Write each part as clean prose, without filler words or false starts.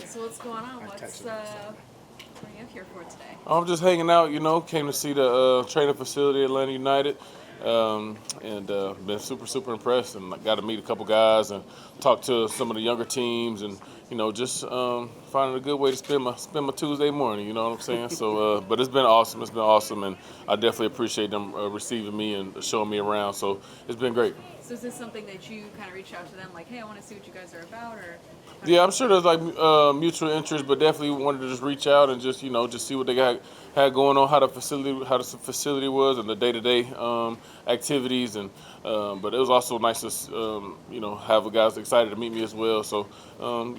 So what's going on? What's what are you up here for today? I'm just hanging out, came to see the training facility at Atlanta United, and been super impressed, and got to meet a couple guys and talk to some of the younger teams, and just finding a good way to spend my Tuesday morning. You know what I'm saying? So, but it's been awesome, and I definitely appreciate them receiving me and showing me around. So it's been great. So is this something that you kind of reach out to them, like, hey, I want to see what you guys are about, or? Yeah, I'm sure there's like mutual interest, but definitely wanted to just reach out and just just see what they had going on, how the facility was, and the day-to-day activities, and but it was also nice to have the guys excited to meet me as well. So all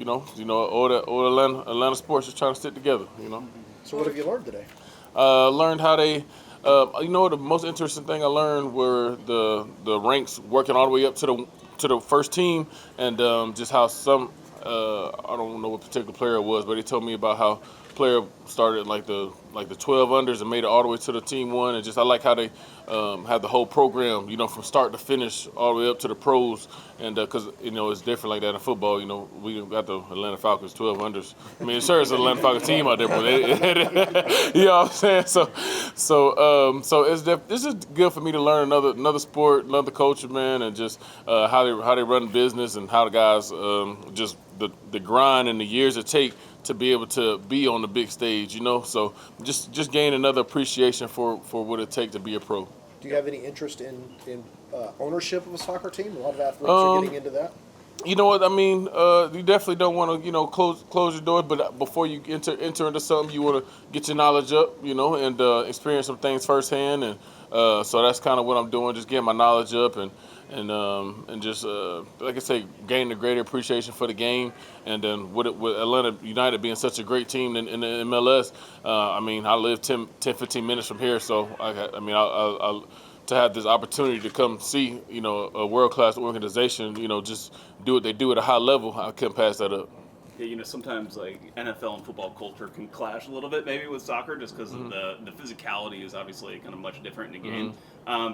Atlanta sports is trying to stick together. So what have you learned today? Learned how they. The most interesting thing I learned were the ranks working all the way up to the first team, and just how some. I don't know what particular player it was, but he told me about how player started like the 12 unders and made it all the way to the team one, and just I like how they have the whole program, from start to finish all the way up to the pros, and because it's different like that in football. We got the Atlanta Falcons 12 unders. I mean, sure, it's an Atlanta Falcons team out there, but you know what I'm saying. So this is good for me to learn another sport, another culture, man, and just how they run business and how the guys just the grind and the years it take to be able to be on the big stage, So just gain another appreciation for what it takes to be a pro. Do you have any interest in ownership of a soccer team? A lot of athletes are getting into that. You know what I mean? You definitely don't want to, close your doors, but before you enter into something, you want to get your knowledge up, and experience some things firsthand, and so that's kind of what I'm doing, just getting my knowledge up and just like I say, gain a greater appreciation for the game, and then with Atlanta United being such a great team in the MLS, I live 10-15 minutes from here, so I to have this opportunity to come see, a world-class organization, just do what they do at a high level, I couldn't pass that up. Yeah, sometimes like NFL and football culture can clash a little bit maybe with soccer just because of the physicality is obviously kind of much different in the game.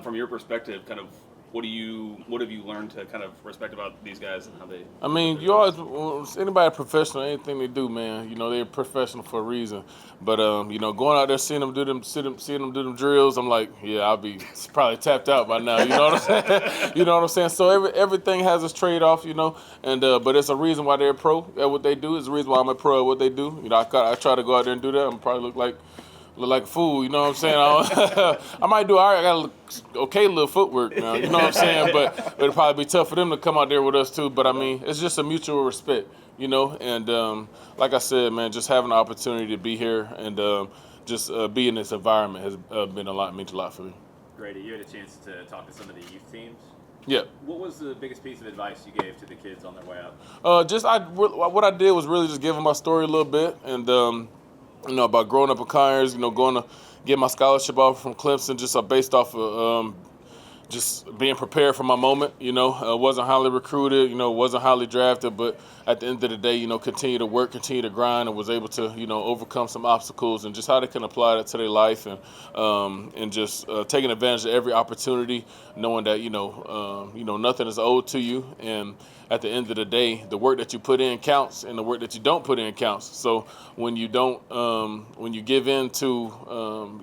From your perspective, kind of what have you learned to kind of respect about these guys and how they? I mean, you always anybody professional, anything they do, man. They're professional for a reason. But going out there seeing them do them drills, I'm like, yeah, I'll be probably tapped out by now. You know what I'm saying? You know what I'm saying? So everything has its trade-off, and but it's a reason why they're a pro at what they do. It's a reason why I'm a pro at what they do. I try to go out there and do that. I'm probably look like a fool, you know what I'm saying? I might do all right. I got okay little footwork now, you know what I'm saying? But it'll probably be tough for them to come out there with us too. But I mean, it's just a mutual respect, And like I said, man, just having the opportunity to be here and just be in this environment has meant a lot for me. Grady, you had a chance to talk to some of the youth teams. Yeah. What was the biggest piece of advice you gave to the kids on their way out? What I did was really just give them my story a little bit, and about growing up in Conyers, going to get my scholarship offer from Clemson, just based off of just being prepared for my moment. Wasn't highly recruited, wasn't highly drafted, but at the end of the day, continue to work, continue to grind, and was able to, overcome some obstacles, and just how they can apply that to their life, and just taking advantage of every opportunity, knowing that nothing is owed to you, and at the end of the day, the work that you put in counts, and the work that you don't put in counts. So when you don't, when you give in to,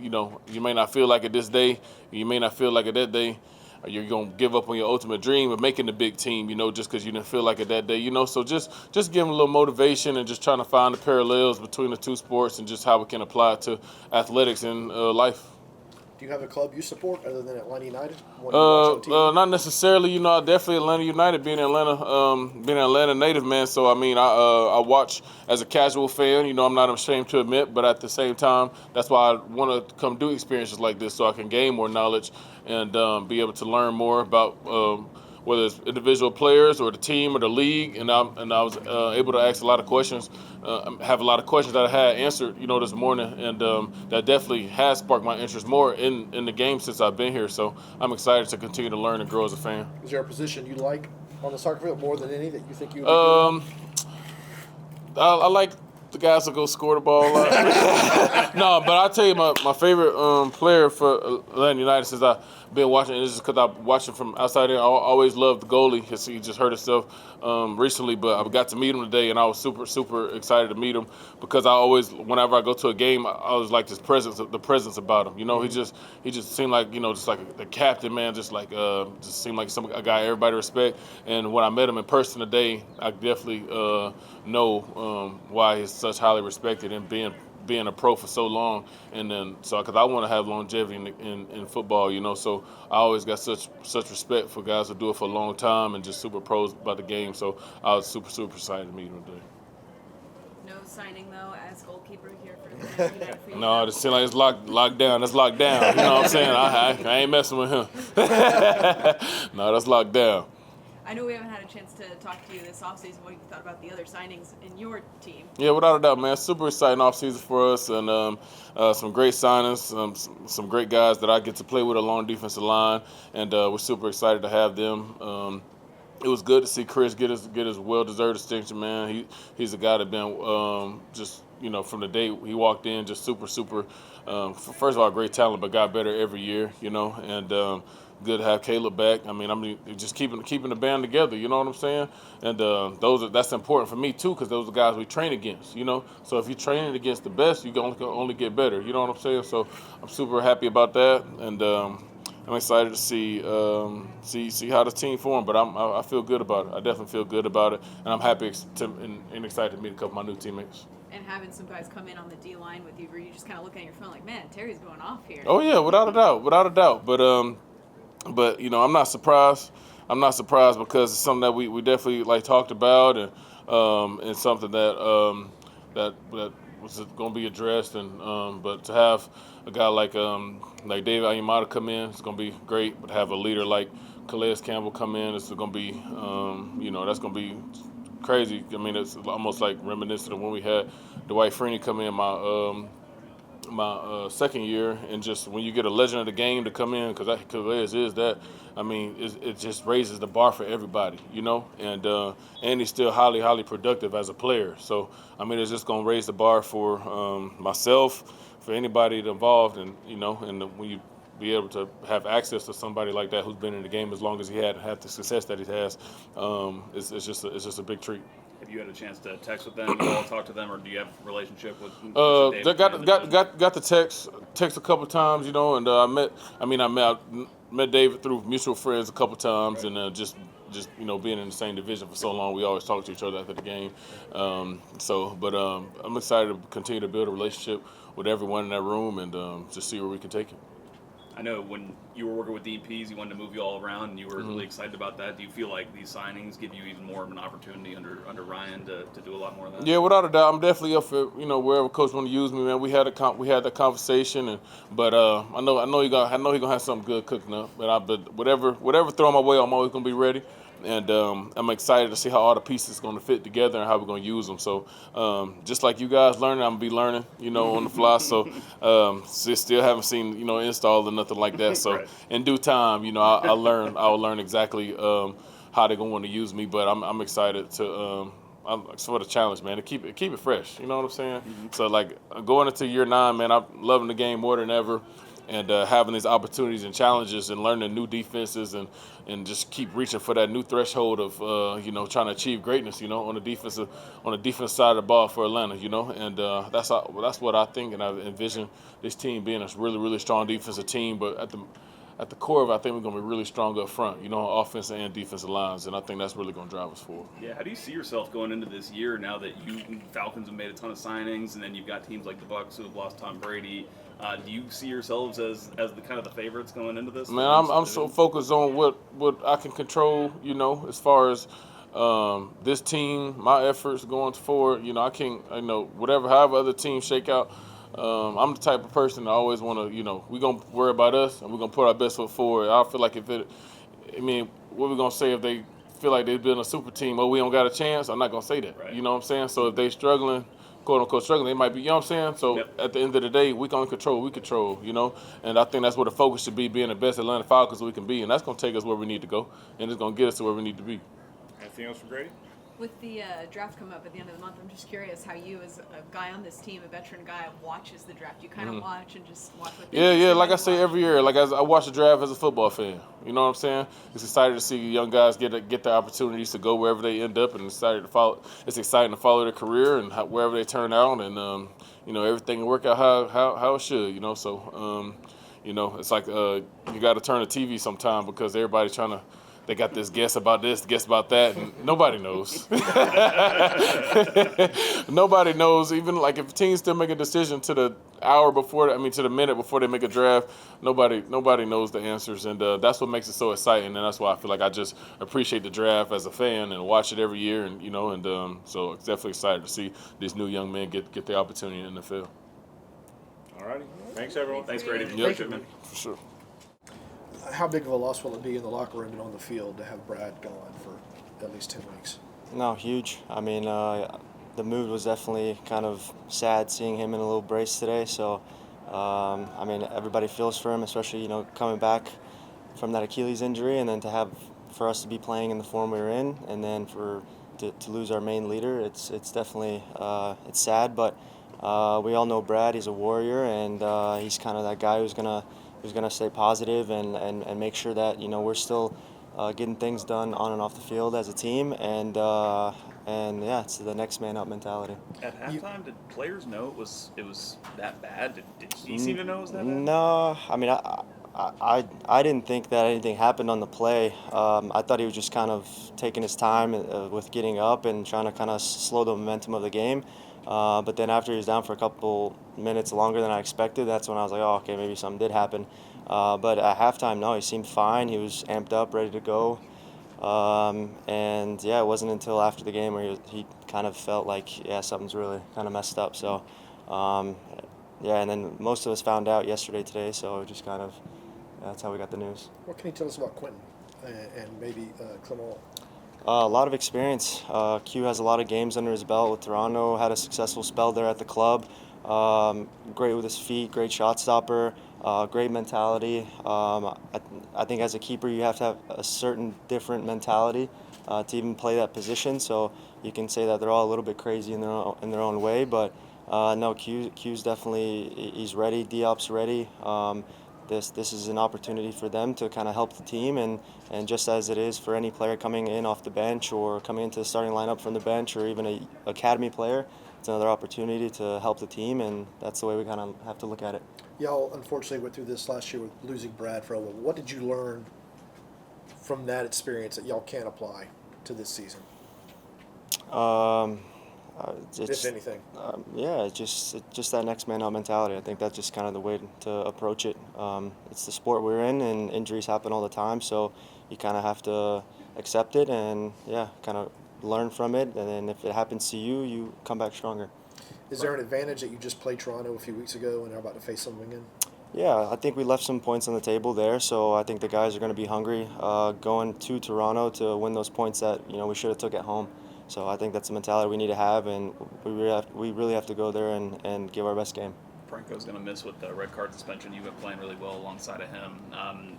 you may not feel like it this day, you may not feel like it that day, or you're gonna give up on your ultimate dream of making the big team, just because you didn't feel like it that day, So just give them a little motivation and just trying to find the parallels between the two sports and just how we can apply it to athletics and life. Do you have a club you support other than Atlanta United? Not necessarily. Definitely Atlanta United, being an Atlanta native, man. So I watch as a casual fan. I'm not ashamed to admit, but at the same time, that's why I want to come do experiences like this, so I can gain more knowledge and be able to learn more about whether it's individual players or the team or the league. And I was able to ask a lot of questions, have a lot of questions that I had answered, this morning, and that definitely has sparked my interest more in the game since I've been here. So I'm excited to continue to learn and grow as a fan. Is there a position you like on the soccer field more than any that you think you would be good at? I like the guys that go score the ball. No, but I'll tell you my favorite player for Atlanta United since I've been watching. This is because I'm watching from outside there. I always loved the goalie because he just hurt himself recently, but I got to meet him today, and I was super excited to meet him because I always, whenever I go to a game, I always like the presence about him. You know, he just seemed like, you know, just like the captain, man, just seemed like a guy everybody respect. And when I met him in person today, I definitely know why he's such highly respected and being a pro for so long, and then because I want to have longevity in football, you know, so I always got such respect for guys who do it for a long time and just super pros about the game. So I was super excited to meet him today. No signing though as goalkeeper here for the United for you. No, it seems like it's locked down. It's locked down. You know what I'm saying? I ain't messing with him. No, that's locked down. I know we haven't had a chance to talk to you this offseason. What you thought about the other signings in your team? Yeah, without a doubt, man. Super exciting offseason for us, and some great signings, some great guys that I get to play with along the defensive line, and we're super excited to have them. It was good to see Chris get his well-deserved distinction, man. He's a guy that been just, you know, from the day he walked in, just super. First of all, great talent, but got better every year, you know, and. Good to have Caleb back. I mean, just keeping the band together. You know what I'm saying? And that's important for me too, because those are the guys we train against. You know, so if you're training against the best, you can only get better. You know what I'm saying? So I'm super happy about that, and I'm excited to see how the team form. But I feel good about it. I definitely feel good about it, and I'm happy and excited to meet a couple of my new teammates. And having some guys come in on the D line with you, where you just kind of look at your phone like, man, Terry's going off here. Oh yeah, without a doubt. But you know, I'm not surprised. Because it's something that we definitely like talked about, and something that was going to be addressed. And but to have a guy like David Ayamada come in, it's going to be great. But to have a leader like Calais Campbell come in, it's going to be you know, that's going to be crazy. I mean, it's almost like reminiscent of when we had Dwight Freeney come in my second year, and just when you get a legend of the game to come in, because Calais is that, I mean, it just raises the bar for everybody, you know, and he's still highly productive as a player. So I mean, it's just gonna raise the bar for myself, for anybody involved, and you know, and when you be able to have access to somebody like that who's been in the game as long as he had the success that he has, it's just a big treat. Have you had a chance to text with them? You all talk to them, or do you have a relationship with? They got the text a couple times, you know, and I met David through mutual friends a couple times, right. And just you know, being in the same division for so long, we always talk to each other after the game. I'm excited to continue to build a relationship with everyone in that room and just see where we can take it. I know when you were working with DPs, you wanted to move you all around, and you were really excited about that. Do you feel like these signings give you even more of an opportunity under Ryan to do a lot more of that? Yeah, without a doubt, I'm definitely up for, you know, wherever coach want to use me, man. We had that conversation, but I know he gonna have something good cooking up. But whatever throw my way, I'm always gonna be ready. And I'm excited to see how all the pieces going to fit together and how we're going to use them. So just like you guys learning, I'm going to be learning, you know, on the fly. So still haven't seen, you know, install or nothing like that. So right. In due time, you know, I'll learn exactly how they're going to want to use me. But I'm excited to for the challenge, man, to keep it fresh. You know what I'm saying? Mm-hmm. So like going into year 9, man, I'm loving the game more than ever. And having these opportunities and challenges and learning new defenses and just keep reaching for that new threshold of you know, trying to achieve greatness, you know, on the defense side of the ball for Atlanta, you know, and that's what I think, and I envision this team being a really strong defensive team, but at the core of it, I think we're going to be really strong up front, you know, on offensive and defensive lines, and I think that's really going to drive us forward. Yeah, how do you see yourself going into this year now that Falcons have made a ton of signings, and then you've got teams like the Bucs who have lost Tom Brady? Do you see yourselves as the kind of the favorites going into this? Man, I'm so focused on what I can control, you know, as far as this team, my efforts going forward. You know, however other teams shake out. I'm the type of person that always want to, you know, we're going to worry about us and we're going to put our best foot forward. I feel like what we're going to say if they feel like they're building a super team, we don't got a chance, I'm not going to say that. Right. You know what I'm saying? So if they struggling, quote-unquote struggling, they might be, you know what I'm saying? So yep. At the end of the day, we can control what we control, you know? And I think that's what the focus should be, being the best Atlanta Falcons we can be, and that's going to take us where we need to go, and it's going to get us to where we need to be. Anything else for Grady? With the draft coming up at the end of the month, I'm just curious how you, as a guy on this team, a veteran guy, watches the draft. You kind of watch and just watch what they do. Yeah. Like I say every year, like I watch the draft as a football fan. You know what I'm saying? It's excited to see young guys get the opportunities to go wherever they end up, and It's exciting to follow their career and wherever they turn out, and everything will work out how it should. So it's like you got to turn the TV sometime because everybody's trying to. They got this guess about this, guess about that, and nobody knows. Nobody knows. Even like if teams still make a decision to the minute before they make a draft, nobody knows the answers, and that's what makes it so exciting. And that's why I feel like I just appreciate the draft as a fan and watch it every year, and so it's definitely excited to see these new young men get the opportunity in the NFL. All righty. Thanks, everyone. Thanks, Grady. Yep. Appreciate it, man. For sure. How big of a loss will it be in the locker room and on the field to have Brad gone for at least 10 weeks? No, huge. I mean, the mood was definitely kind of sad seeing him in a little brace today. So, I mean, everybody feels for him, especially, coming back from that Achilles injury, and then for us to be playing in the form we were in, and then to lose our main leader, it's definitely it's sad. But we all know Brad. He's a warrior, and he's kind of that guy who's gonna stay positive and make sure that we're still getting things done on and off the field as a team, and yeah, it's the next man up mentality. At halftime, did players know it was that bad? Did he seem to know it was that bad? No, I mean I didn't think that anything happened on the play. I thought he was just kind of taking his time with getting up and trying to kind of slow the momentum of the game. But then after he was down for a couple minutes longer than I expected, that's when I was like, oh, okay, maybe something did happen. But at halftime, no, he seemed fine. He was amped up, ready to go. And yeah, it wasn't until after the game where he kind of felt like, yeah, something's really kind of messed up. So, yeah, and then most of us found out today, so it just kind of, that's how we got the news. What can you tell us about Quentin and maybe Clement? A lot of experience. Q has a lot of games under his belt with Toronto, had a successful spell there at the club. Great with his feet, great shot stopper, great mentality. I think as a keeper you have to have a certain different mentality to even play that position. So you can say that they're all a little bit crazy in their own way, but no, Q's definitely, he's ready, Diop's ready. This is an opportunity for them to kind of help the team, and just as it is for any player coming in off the bench or coming into the starting lineup from the bench or even an academy player, it's another opportunity to help the team, and that's the way we kind of have to look at it. Y'all unfortunately went through this last year with losing Brad for a while. What did you learn from that experience that y'all can apply to this season? If anything. Yeah, it's just that next man out mentality. I think that's just kind of the way to approach it. It's the sport we're in, and injuries happen all the time, so you kind of have to accept it and, yeah, kind of learn from it. And then if it happens to you, you come back stronger. Is there an advantage that you just played Toronto a few weeks ago and are about to face them again? Yeah, I think we left some points on the table there, so I think the guys are going to be hungry going to Toronto to win those points that we should have took at home. So I think that's the mentality we need to have, and we really have to go there and give our best game. Franco's going to miss with the red card suspension. You've been playing really well alongside of him.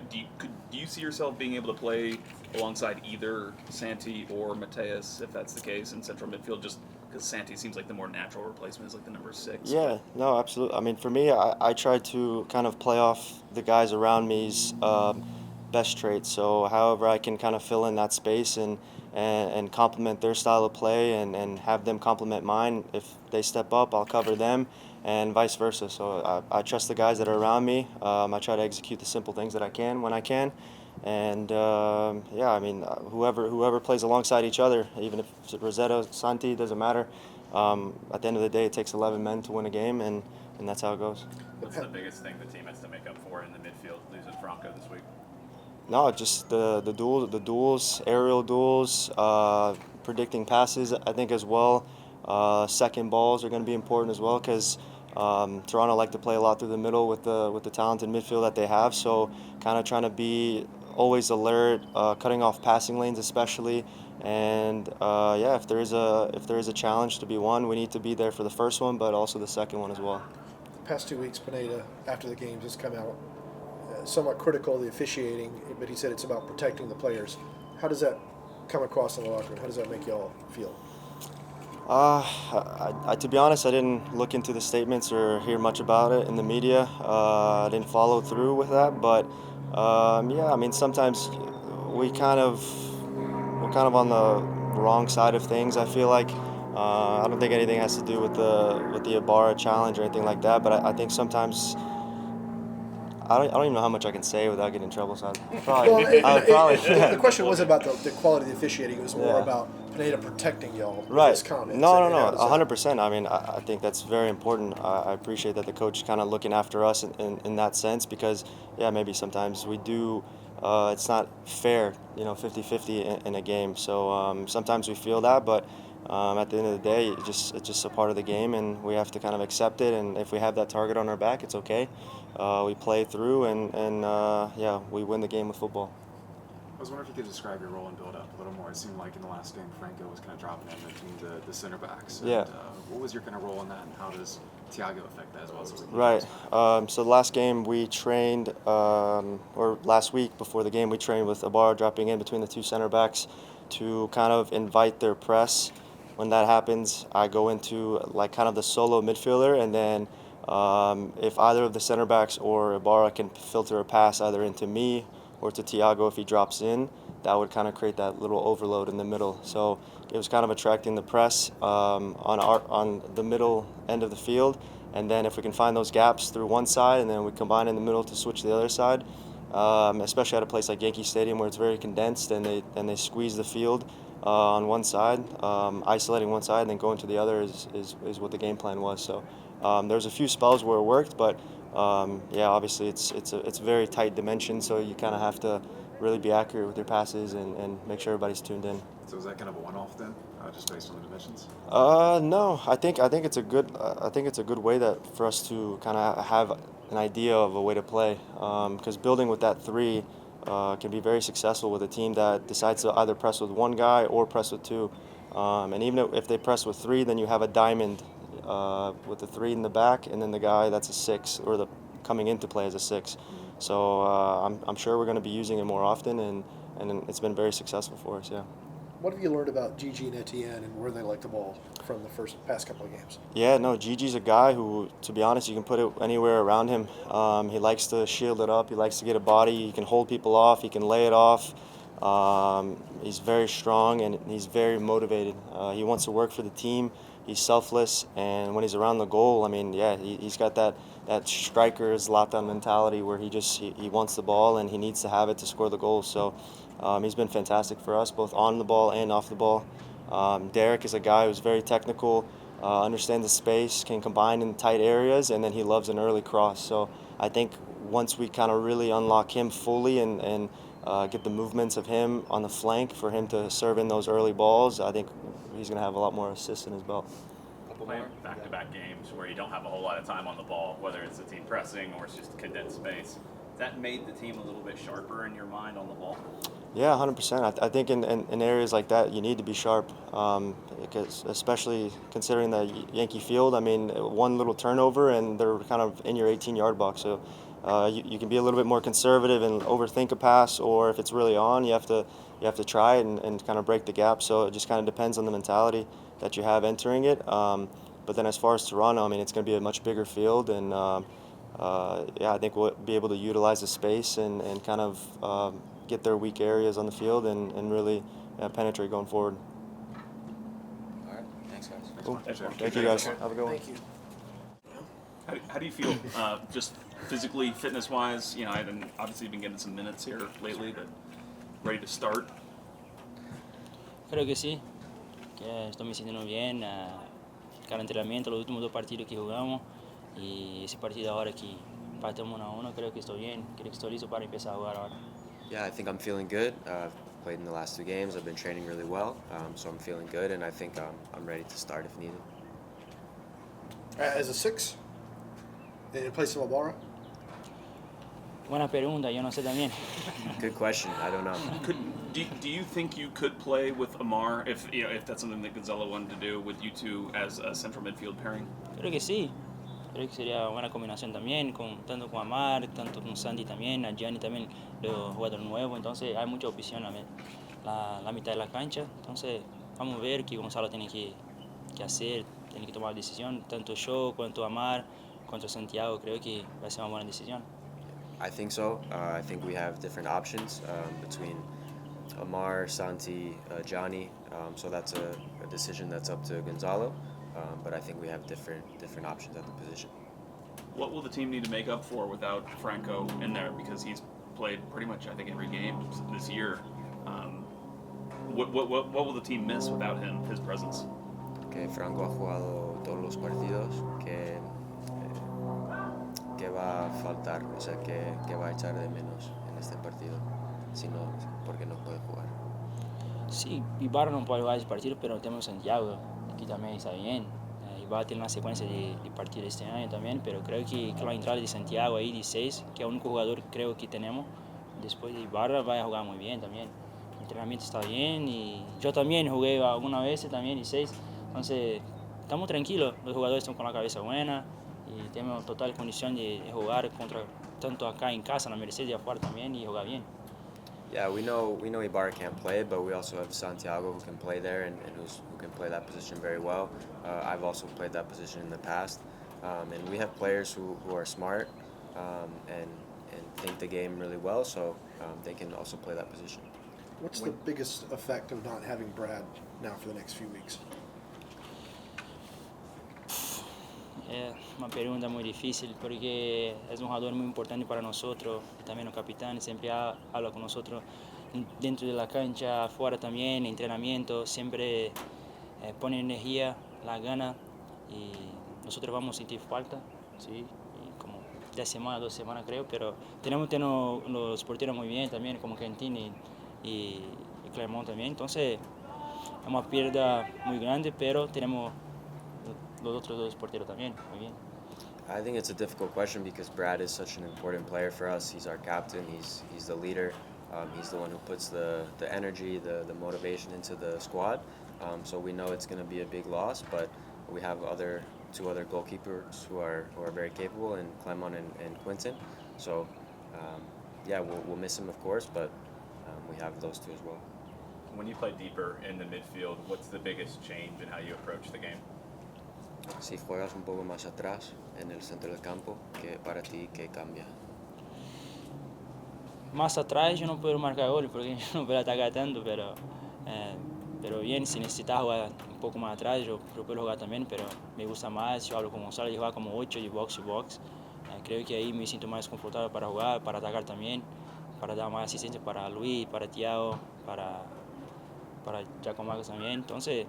Do you see yourself being able to play alongside either Santi or Matheus, if that's the case, in central midfield, just because Santi seems like the more natural replacement is like the number 6? Yeah, no, absolutely. I mean, for me, I try to kind of play off the guys around me's best traits. So however I can kind of fill in that space and complement their style of play and have them complement mine. If they step up, I'll cover them, and vice versa. So I trust the guys that are around me. I try to execute the simple things that I can when I can. And, yeah, I mean, whoever plays alongside each other, even if it's Rossetto, Santi, doesn't matter. At the end of the day, it takes 11 men to win a game, and that's how it goes. What's the biggest thing the team has to make up for in the midfield, losing Franco this week? No, just the duels, aerial duels, predicting passes, I think, as well. Second balls are going to be important as well, because Toronto like to play a lot through the middle with the talented midfield that they have. So kind of trying to be always alert, cutting off passing lanes especially. And yeah, if there is a challenge to be won, we need to be there for the first one, but also the second one as well. The past 2 weeks, Pineda, after the games, has come out somewhat critical of the officiating, but he said it's about protecting the players. How does that come across in the locker room? How does that make y'all feel? To be honest, I didn't look into the statements or hear much about it in the media. I didn't follow through with that, but yeah, I mean, sometimes we're kind of on the wrong side of things. I feel like I don't think anything has to do with the Ibarra challenge or anything like that, but I think sometimes. I don't even know how much I can say without getting in trouble. So The question wasn't about the quality of the officiating. It was more about Pineda protecting y'all with his comments. No, 100%. I mean, I think that's very important. I appreciate that the coach kind of looking after us in that sense because, yeah, maybe sometimes we do. It's not fair, 50-50 in a game. So sometimes we feel that, but at the end of the day, it's just a part of the game, and we have to kind of accept it. And if we have that target on our back, it's okay. We play through, and yeah, we win the game with football. I was wondering if you could describe your role and build up a little more. It seemed like in the last game, Franco was kind of dropping in between the center backs. Yeah. And, what was your kind of role in that, and how does Thiago affect that as well? Right. So the last game we trained, or last week before the game, we trained with Amar dropping in between the two center backs to kind of invite their press. When that happens, I go into like kind of the solo midfielder, and then if either of the center backs or Ibarra can filter a pass either into me or to Thiago if he drops in, that would kind of create that little overload in the middle. So it was kind of attracting the press on the middle end of the field, and then if we can find those gaps through one side and then we combine in the middle to switch to the other side, especially at a place like Yankee Stadium where it's very condensed and they squeeze the field on one side, isolating one side and then going to the other is what the game plan was. So there's a few spells where it worked, but yeah, obviously it's a very tight dimension, so you kind of have to really be accurate with your passes and make sure everybody's tuned in. So is that kind of a one-off then, just based on the dimensions? No, I think it's a good way that for us to kind of have an idea of a way to play, because building with that three can be very successful with a team that decides to either press with one guy or press with two, and even if they press with three, then you have a diamond with the three in the back, and then the guy that's a six or the coming into play as a six. So I'm sure we're going to be using it more often, and it's been very successful for us. Yeah. What have you learned about Gigi and Etienne and where they like the ball from the past couple of games? Yeah, no, Gigi's a guy who, to be honest, you can put it anywhere around him. He likes to shield it up. He likes to get a body. He can hold people off. He can lay it off. He's very strong and he's very motivated. He wants to work for the team. He's selfless, and when he's around the goal, I mean, yeah, he's got that striker's Zlatan mentality where he wants the ball and he needs to have it to score the goals. So he's been fantastic for us, both on the ball and off the ball. Derek is a guy who's very technical, understands the space, can combine in tight areas, and then he loves an early cross. So I think once we kind of really unlock him fully and get the movements of him on the flank for him to serve in those early balls, I think he's going to have a lot more assists in his belt. Playing back-to-back games where you don't have a whole lot of time on the ball, whether it's the team pressing or it's just condensed space, that made the team a little bit sharper in your mind on the ball? Yeah, 100%. I think in areas like that, you need to be sharp, because especially considering the Yankee Field. I mean, one little turnover and they're kind of in your 18-yard box. So you can be a little bit more conservative and overthink a pass, or if it's really on, you have to try it and kind of break the gap. So it just kind of depends on the mentality that you have entering it. But then as far as Toronto, I mean, it's going to be a much bigger field, and yeah, I think we'll be able to utilize the space and kind of get their weak areas on the field and really penetrate going forward. All right, thanks guys. Cool. Thank you guys. Have a good one. Thank you. How do you feel, just physically, fitness-wise? You know, I've obviously been getting some minutes here lately, but ready to start? Creo que sí, que estoy me sintiendo bien. Cada entrenamiento, los últimos 2 partidos que jugamos y ese partido ahora que empatamos 1-1, creo que estoy bien, creo que estoy listo para empezar a jugar ahora. Yeah, I think I'm feeling good. I've played in the last 2 games. I've been training really well, so I'm feeling good, and I think I'm ready to start if needed. As a six, in place of Ibarra? Buena pregunta, yo no sé también. Good question. I don't know. Do you think you could play with Amar if that's something that Gonzalo wanted to do with you two as a central midfield pairing? Creo que sí. Creo que sería buena combinación también, tanto con Amar, tanto con Sandy también, a Gianni también, los jugadores nuevos, entonces hay mucha opción también. la mitad de la cancha. Entonces, vamos a ver qué Gonzalo tiene que hacer, tiene que tomar decisión, tanto yo, cuanto Amar, cuanto Santiago, creo que va a ser una buena decisión. I think so. I think we have different options between Amar, Santi, Johnny. So that's a decision that's up to Gonzalo. But I think we have different options at the position. What will the team need to make up for without Franco in there? Because he's played pretty much, I think, every game this year. What will the team miss without him, his presence? Que Franco ha jugado todos los partidos, que va a faltar, o sea, que va a echar de menos en este partido, sino porque no puede jugar. Sí, Ibarra no puede jugar ese partido, pero tenemos Santiago, que también está bien. Y va a tener una secuencia de partidos este año también, pero creo que la entrada de Santiago ahí, de 6, que es el único jugador creo que tenemos, después de Ibarra va a jugar muy bien también. El entrenamiento está bien y yo también jugué alguna vez también de 6, entonces estamos tranquilos, los jugadores están con la cabeza buena y tenemos total condición de jugar contra, tanto acá en casa, en la Mercedes y afuera también, y jugar bien. Yeah, we know Ibarra can't play, but we also have Santiago who can play there and who can play that position very well. I've also played that position in the past, and we have players who are smart and think the game really well, so they can also play that position. What's the biggest effect of not having Brad now for the next few weeks? Es una pregunta muy difícil porque es un jugador muy importante para nosotros, también el capitán siempre habla con nosotros dentro de la cancha, afuera también, entrenamiento, siempre pone energía, la gana y nosotros vamos a sentir falta, ¿sí? Y como 10 semanas, 2 semanas creo, pero tenemos los porteros muy bien también, como Quintini y Clermont también, entonces es una pérdida muy grande, pero tenemos los otros 2 porteros también, muy bien. I think it's a difficult question because Brad is such an important player for us. He's our captain. He's the leader. He's the one who puts the energy, the motivation into the squad. So we know it's going to be a big loss, but we have 2 other goalkeepers who are very capable, in Clemon and Quinton. So yeah, we'll miss him of course, but we have those 2 as well. When you play deeper in the midfield, what's the biggest change in how you approach the game? Si juegas un poco más atrás en el centro del campo, que para ti qué cambia? Más atrás yo no puedo marcar gol porque yo no puedo atacar tanto, pero bien, si necesitas jugar un poco más atrás, yo puedo jugar también, pero me gusta más, yo hablo con Gonzalo y jugar como 8 de box to box. Creo que ahí me siento más confortable para jugar, para atacar también, para dar más asistencia para Luis, para Thiago, para Giacomo también. Entonces,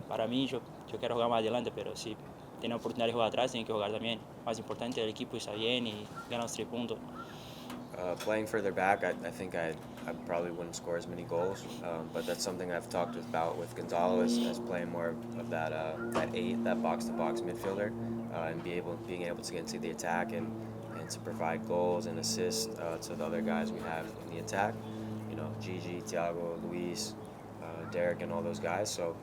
para mí, yo quiero jugar más adelante, pero si tiene oportunidad de jugar atrás, tiene que jugar también. Más importante, el equipo está bien y gana los 3 puntos. Playing further back, I think I probably wouldn't score as many goals, but that's something I've talked about with Gonzalo as playing more of that 8, that box-to-box midfielder, and being able to get into the attack and to provide goals and assists to the other guys we have in the attack. You know, Gigi, Thiago, Luis, Derek, and all those guys. So.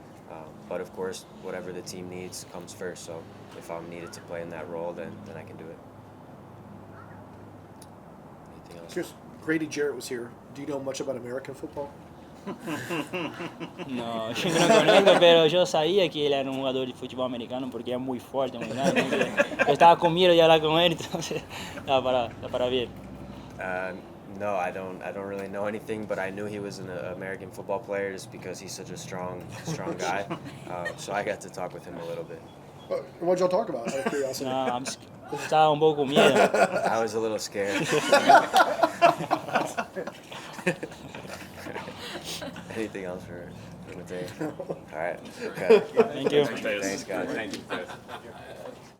But of course, whatever the team needs comes first. So if I'm needed to play in that role, then I can do it. Anything else? Here's Grady Jarrett was here. Do you know much about American football? No, yo no conozco, pero yo sabía que él era un jugador de fútbol americano porque es muy fuerte, muy grande. Yo estaba con miedo de hablar con él, entonces da para bien. No, I don't really know anything, but I knew he was an American football player just because he's such a strong guy. So I got to talk with him a little bit. What'd y'all talk about? Out of curiosity. No, estaba un poco con miedo. I was a little scared. Anything else for Matheus? All right. Okay. Thank you. Thanks, guys. Thank you.